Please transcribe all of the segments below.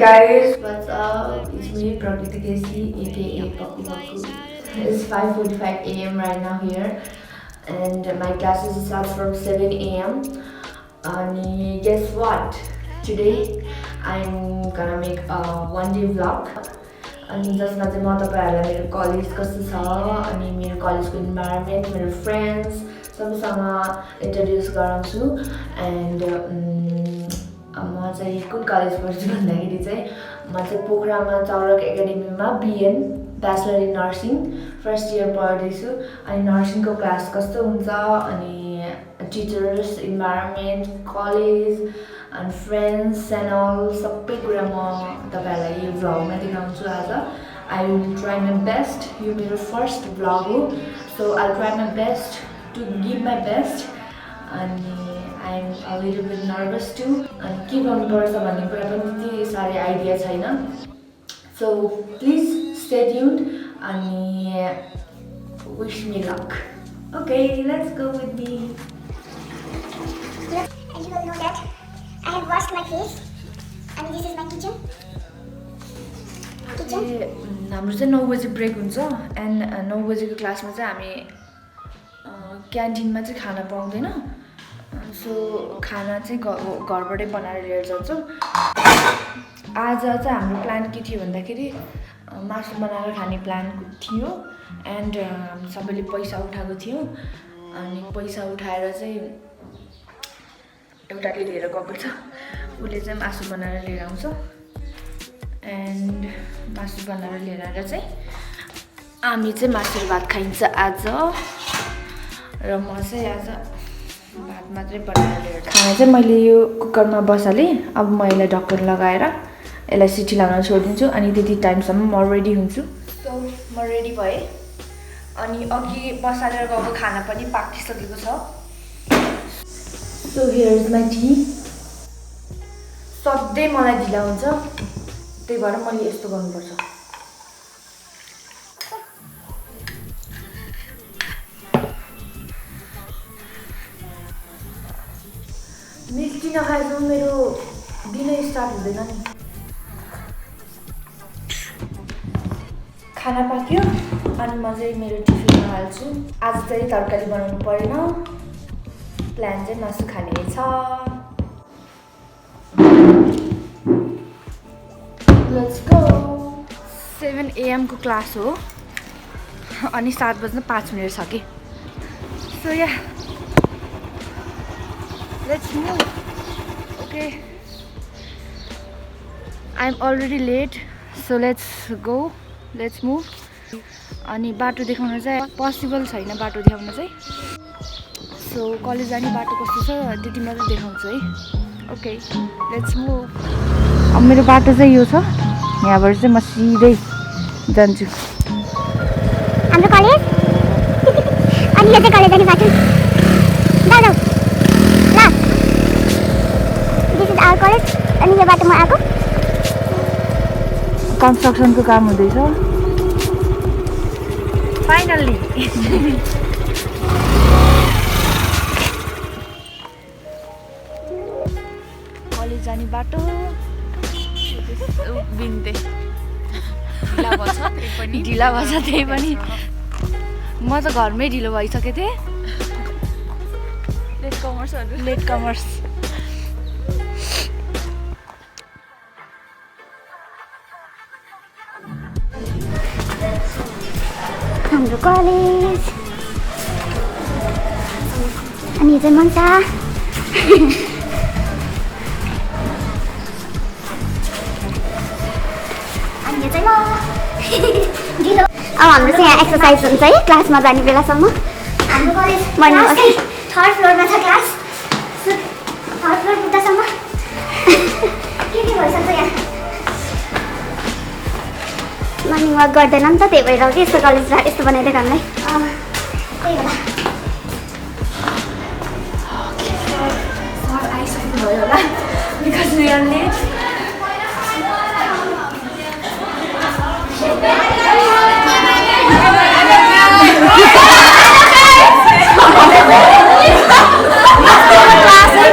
guys, what's up? It's me Prakriti Kesi aka Papu Papu. It's 5:45 a.m. right now here and my classes start from 7 a.m. And guess what? Today I'm gonna make a one-day vlog. अनि जसमा चाहिँ म तपाईहरुलाई मेरो college कस्तो छ अनि मेरो कलेजको इन्भाइरोमेन्ट मेरो फ्रेन्ड्स सबैसँग इन्ट्रोड्युस गराउँछु एन्ड म चाहिँ कुन कलेज पढ्छु भन्दाखेरि चाहिँ म चाहिँ पोखरामा चौरक एकाडेमीमा BN bachelor in nursing first year पढ्दैछु अनि नर्सिङको क्लास कस्तो हुन्छ अनि teachers environment college and friends and all सबै कुरा म तपाईहरुलाई यो भ्लगमा देखाउँछु आज I will try my best यो मेरो फर्स्ट भ्लग हो so I'll try my best to give my best अनि I'm a little bit nervous too अनि के गर्नुपर्छ भन्ने कुरा पनि त्यति साह्रै आइडिया छैन so please stay tuned अनि wish me luck okay let's go with me and you will know that I have washed my face and this is my kitchen. हाम्रो चाहिँ 9 बजे ब्रेक हुन्छ एन्ड 9 बजेको क्लासमा चाहिँ हामी क्यान्टिनमा चाहिँ खाना पाउँदैन सो खाना चाहिँ घरबाटै बनाएर लिएर जान्छौँ आज चाहिँ हाम्रो प्लान के थियो भन्दाखेरि मासु बनाएर खाने प्लान थियो एन्ड हामी सबैले पैसा उठाएको थियौँ अनि पैसा उठाएर चाहिँ एउटाले लिएर गएको छ उसले चाहिँ मासु बनाएर लिएर आउँछ एन्ड मासु बनाएर लिएर आएर चाहिँ हामी चाहिँ मासु र भात खाइन्छ आज र म चाहिँ आज भात मात्रै बनाएर लिएर खाना चाहिँ मैले यो कुकरमा बसालेँ अब म यसलाई ढक्कन लगाएर यसलाई सिटी लगाउन छोडिदिन्छु अनि त्यति टाइमसम्म म रेडी हुन्छु सो म रेडी भएँ अनि अघि बसालेर गएको खाना पनि पाकिसकेको छ So here is my tea. सधैँ मलाई ढिला हुन्छ त्यही भएर मैले यस्तो गर्नुपर्छ मिस्टी नखाएसम्म मेरो दिनै स्टार्ट हुँदैन नि खाना पाक्यो अनि म चाहिँ मेरो टिफिनमा हाल्छु आज चाहिँ तरकारी बनाउनु परेन प्लान चाहिँ मासु खाने छ लेट्स गो 7 AM को क्लास हो अनि 7:05 छ कि so yeah let's move okay I am already late so let's go let's move अनि बाटो देखाउन चाहिँ पोसिबल छैन बाटो देखाउन चाहिँ सो कलेज जाने बाटो कस्तो छ त्यति मात्रै देखाउँछु है ओके लेट्स मूभ अब मेरो बाटो चाहिँ यो छ यहाँबाट चाहिँ म सिधै जान्छु हाम्रो कलेज अनि यो चाहिँ कलेज जाने बाटो दादा ल दिस इज आवर कलेज अनि यो बाटोमा आएको कन्स्ट्रक्सनको काम हुँदैछ फाइनल्ली जाने बाटो बिन्ते ढिला भएछ त्यही पनि म त घरमै ढिलो भइसकेको थिएँ लेट कमर्स हाम्रो कलेज अनि यो चाहिँ मन्सा अब हाम्रो चाहिँ यहाँ एक्सर्साइज हुन्छ है क्लासमा जाने बेलासम्म हाम्रो कलेज थर्ड फ्लोरमा छ क्लास थर्ड फ्लोर पुग्दासम्म के भइसक्छ यहाँ मर्निङ वाक गर्दैन नि त त्यही भएर कि यस्तो कलेज यस्तो बनाइदिएको हामीलाई त्यही भएर सर आइसक्नुभयो होला because we are late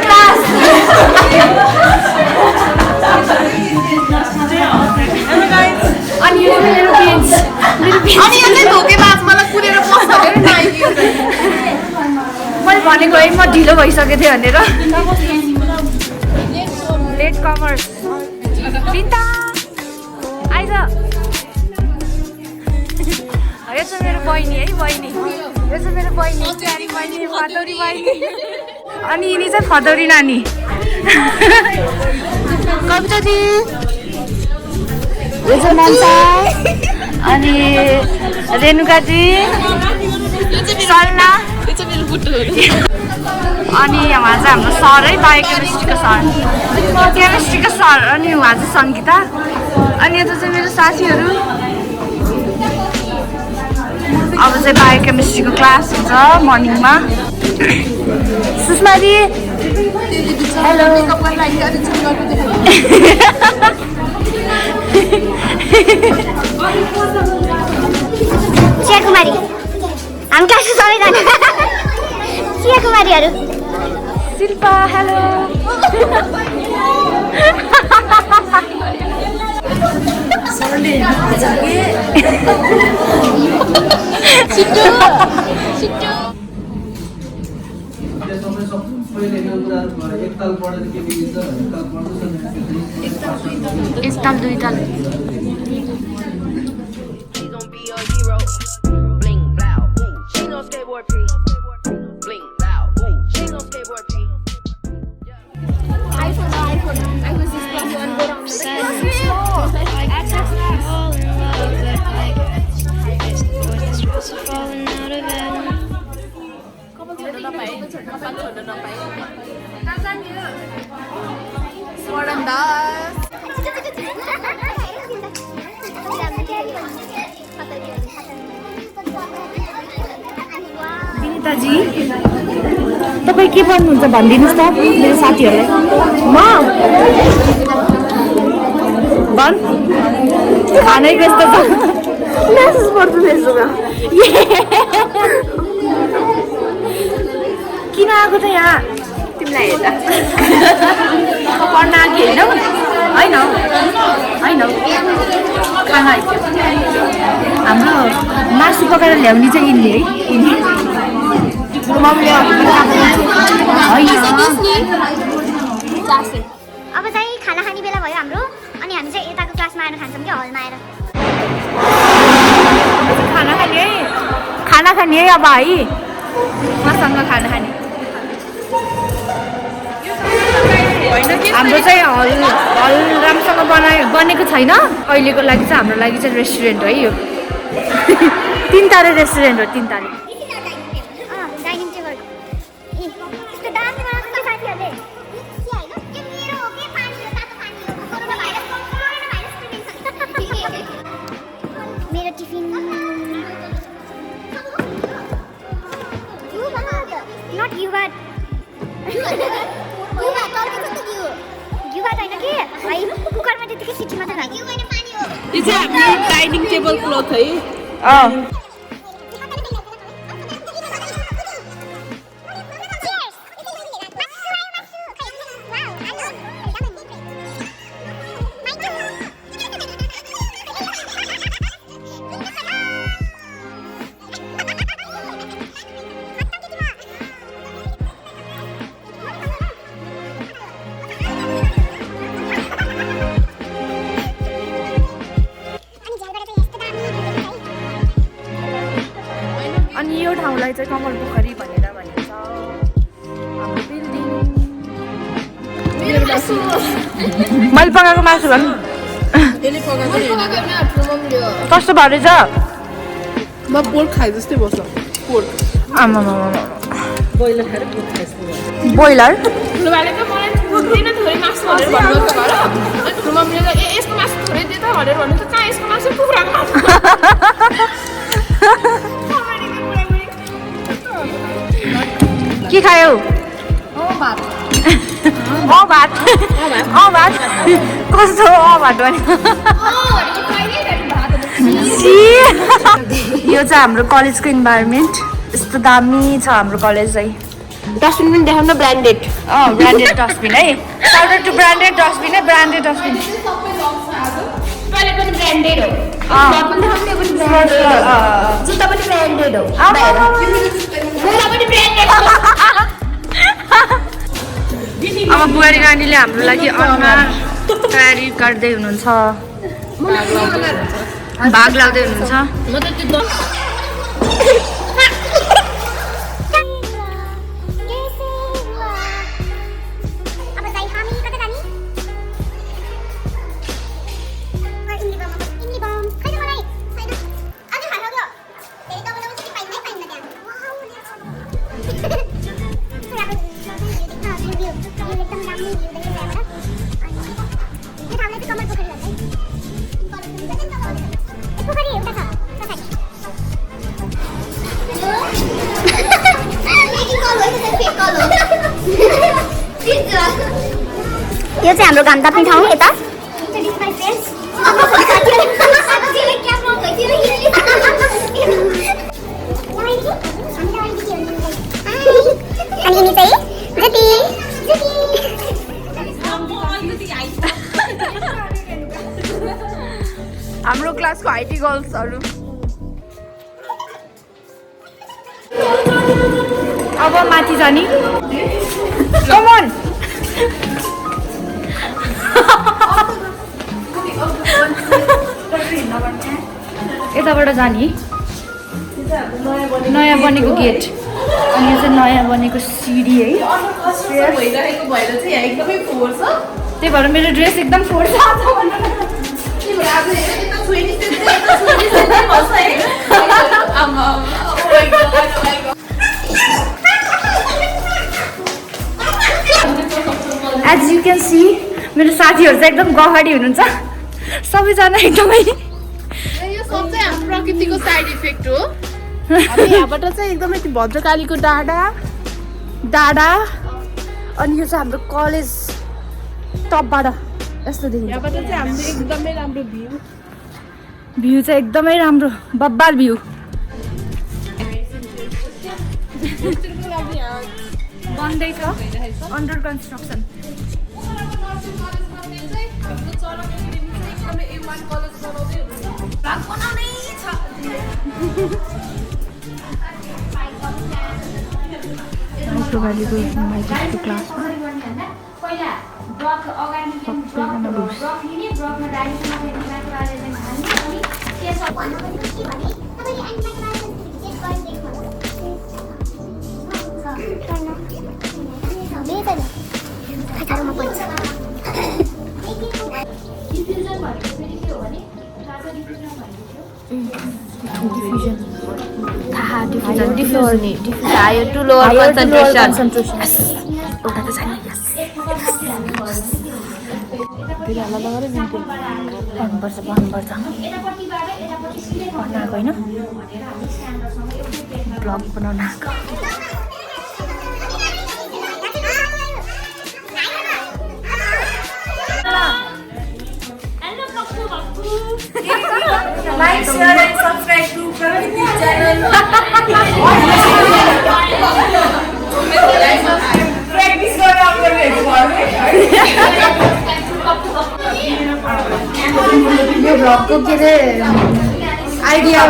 class अनि यो चाहिँ धोकेबाज मलाई कुरेर बस्छ अरे नाइकी मैले भनेको है म ढिलो भइसकेको थिएँ भनेर लेट कमर्स बिन्ता आइज यो चाहिँ मेरो बहिनी है बहिनी यो चाहिँ मेरो बहिनी प्यारी बहिनी फदौरी बहिनी अनि यिनी चाहिँ फदौरी नानी कविता दी यो चाहिँ ममता अनि रेणुकाजी सल्ना अनि उहाँ चाहिँ हाम्रो सर है बायोकेमिस्ट्रीको सर केमिस्ट्रीको सर अनि उहाँ चाहिँ सङ्गीता अनि यता चाहिँ मेरो साथीहरू अब चाहिँ बायोकेमिस्ट्रीको क्लास हुन्छ मर्निङमा सुषमा दी हेलो चिया कुमारी हामी क्लासको सबैजना चिया कुमारीहरू शिल्पा हेलो एकताल दुईताल विनिताजी तपाईँ के पढ्नुहुन्छ भनिदिनुहोस् त मेरो साथीहरूलाई म भन् खानै व्यस्त छ मेसेज पढ्छु फेसबुकमा किन आएको त यहाँ तिमीलाई हेर्दा पढ्न आएको होइन होइन खाना आइसक्यो हाम्रो मासु पकाएर ल्याउने चाहिँ यिनले है यिनी अब चाहिँ खाना खाने बेला भयो हाम्रो अनि हामी चाहिँ यताको क्लासमा आएर खान्छौँ कि हलमा आएर खाना खाने है अब है मसँग खाना खाने हाम्रो चाहिँ हल राम्रोसँग बनेको छैन अहिलेको लागि चाहिँ हाम्रो लागि चाहिँ रेस्टुरेन्ट है यो 3 तारे रेस्टुरेन्ट हो 3 तारे डाइनिङ टेबल यस्तो दामी बनाएको छ साथीहरूले मेरो टिफिन नट युबाट युबाट होइन कि है कुकरमा त्यतिकै सिटी मात्रै लाग्यो यो चाहिँ हाम्रो डाइनिङ टेबल क्लोथ है अनि यो ठाउँलाई चाहिँ कमल पोखरी भनेर भनिन्छ हाम्रो बिल्डिङ मैले पकाएको मासु भन् कस्तो भयो रहेछ म पोर्क खाए जस्तै बस्छ पोर्क आमा बोइलर ठुलोबाले त मलाई पुग्दैन थोरै मासु भनेर भन्नु त भएर अनि ठुलो मम्मीले ए यसको मासु थोरै दे त भनेर भन्नु त कहाँ यसको मासु कुखुराको मासु के खायौ भात कस्तो भात भने यो चाहिँ हाम्रो कलेजको इन्भाइरोमेन्ट यस्तो दामी छ हाम्रो कलेज चाहिँ डस्टबिन पनि देखाउन ब्रान्डेड ब्रान्डेड डस्टबिन है साउट टु ब्रान्डेड डस्टबिन है ब्रान्डेड डस्टबिन टोयलेट पनि ब्रान्डेड हो जुत्ता पनि ब्रान्डेड हो अब बुहारी नानीले हाम्रो लागि अनुहार तयारी गर्दै हुनुहुन्छ भाग लाउँदै हुनुहुन्छ म त त्यो यो चाहिँ हाम्रो घाम ताप्ने ठाउँ यता अनि यिनी चाहिँ जति हाम्रो क्लासको आइटी गर्ल्सहरू अब माथि जाने कमन यताबाट जाने नयाँ बनेको गेट अनि यो चाहिँ नयाँ बनेको सिडी है त्यही भएर मेरो ड्रेस एकदम फोहोर छ एज यु क्यान सी मेरो साथीहरू चाहिँ एकदम गफाडी हुनुहुन्छ सबैजना एकदमै यो सब चाहिँ हाम्रो प्रकृतिको साइड इफेक्ट हो अनि यहाँबाट चाहिँ एकदमै त्यो भद्रकालीको डाँडा अनि यो चाहिँ हाम्रो कलेज टपबाट यस्तो देखिन्छ यहाँबाट चाहिँ हाम्रो एकदमै राम्रो भ्यू चाहिँ एकदमै राम्रो बब्बाल भ्यू बन्दैछ अन्डर कन्स्ट्रक्सन माइक्रोभ्यालीको क्लासमा higher to lower concentration. पढ्नुपर्छ पढ्न आएको होइन ब्लग बनाउन आएको Like, share and subscribe to Prakriti channel. Practice गर्नु आउँदैन यो ब्लगको के अरे आइडिया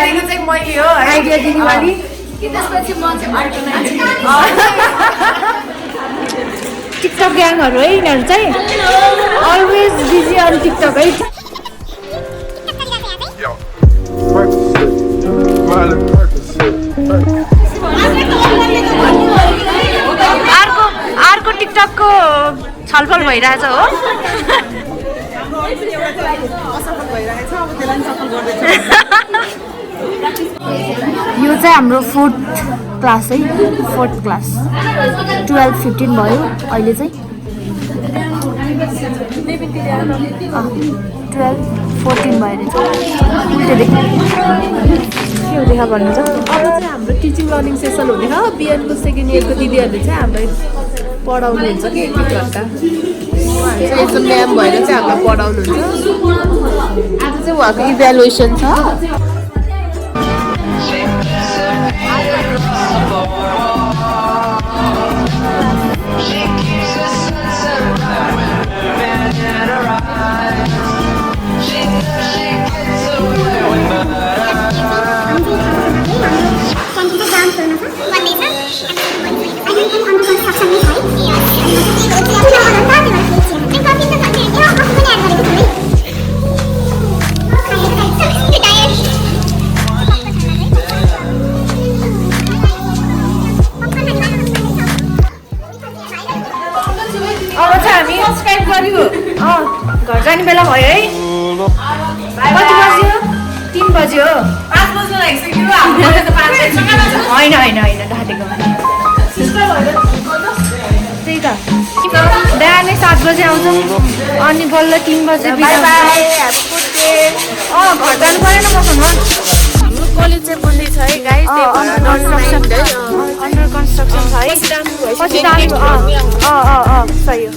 दिनु चाहिँ मैले हो आइडिया दिनु वाली त्यसपछि म चाहिँ अर्गनाइज टिकटक ग्याङहरू है यिनीहरू चाहिँ अलवेज बिजी अन टिकटक है अर्को टिकटकको छलफल भइरहेछ हो यो चाहिँ हाम्रो 4th क्लास है 4th क्लास 12-15 भयो अहिले चाहिँ 12-14 भएर के देखा भन्नुहुन्छ अब चाहिँ हाम्रो टिचिङ लर्निङ सेसन हुने हो बिएनको सेकेन्ड इयरको दिदीहरूले चाहिँ हामीलाई पढाउनुहुन्छ कि 1 घन्टा यसो म्याम भएर चाहिँ हामीलाई पढाउनुहुन्छ आज चाहिँ उहाँको इभ्यालुएसन छ She gets away with murder. घर जाने बेला भयो है कति बज्यो 3 बज्यो 5 बज्न लागिसक्यो होइन होइन होइन ढाँटेको त्यही त बिहानै 7 बजे आउँछौँ अनि बल्ल 3 बजे घर जानु परेन मसँग कलेज चाहिँ बन्दैछ है गाइस अन्डर कन्स्ट्रक्सन छ है पछि राम्रो सही हो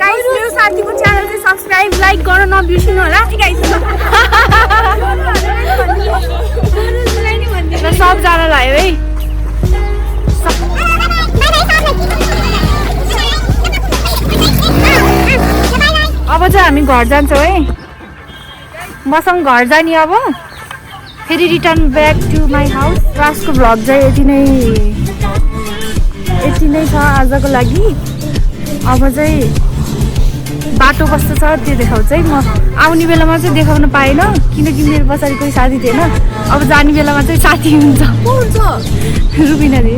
गाइस मेरो साथीको च्यानल चाहिँ सब्स्क्राइब लाइक गर्न नबिर्सिनु होला गाइस सबजनालाई है अब चाहिँ हामी घर जान्छौँ है मसँग घर जाने अब फेरि return back to my house क्लासको भ्लग चाहिँ यति नै छ आजको लागि अब चाहिँ बाटो कस्तो छ त्यो देखाउँछ है म आउने बेलामा चाहिँ देखाउन पाएन किनकि मेरो पछाडि कोही साथी थिएन अब जाने बेलामा चाहिँ साथी हुन्छ रुबिना दे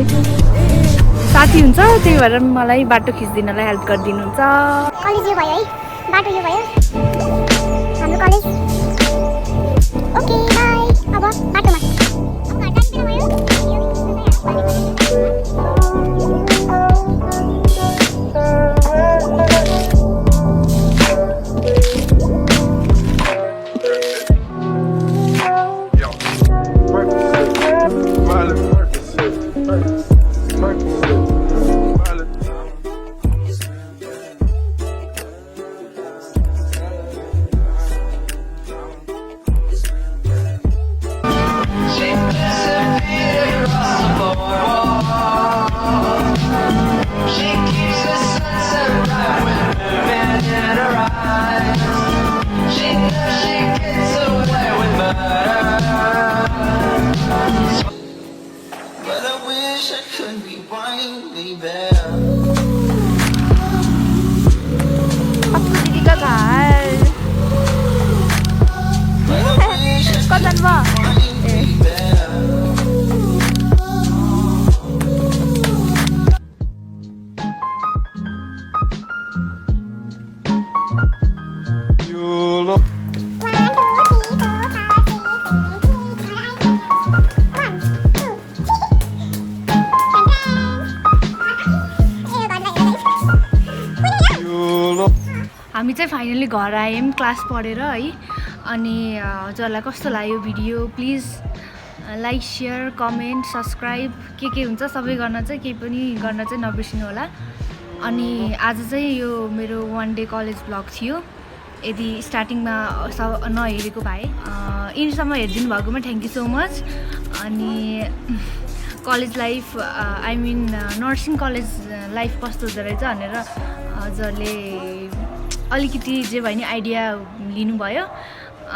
साथी हुन्छ त्यही भएर मलाई बाटो खिचिदिनलाई हेल्प गरिदिनुहुन्छ कलेज यो भयो है बाटो यो भयो हाम्रो कलेज ओके बाई अब बाटोमा अब घर जाने बेला हामी चाहिँ फाइनली घर आयौँ क्लास पढेर है अनि हजुरलाई कस्तो लाग्यो video please like share comment subscribe के हुन्छ सबै गर्न चाहिँ केही पनि गर्न चाहिँ नबिर्सिनु होला अनि आज चाहिँ यो मेरो 1 डे कलेज ब्लग थियो यदि स्टार्टिङमा नहेरेको भए यिनीसम्म हेरिदिनु भएकोमा थ्याङ्क यू सो मच अनि college life I mean nursing college life कस्तो हुँदो रहेछ भनेर हजुरले अलिकति जे भयो नि आइडिया लिनुभयो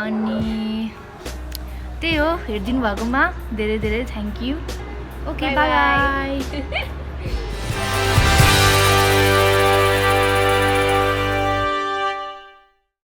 अनि त्यही हो हेरिदिनु भएकोमा धेरै धेरै थ्याङ्क यू ओके बाई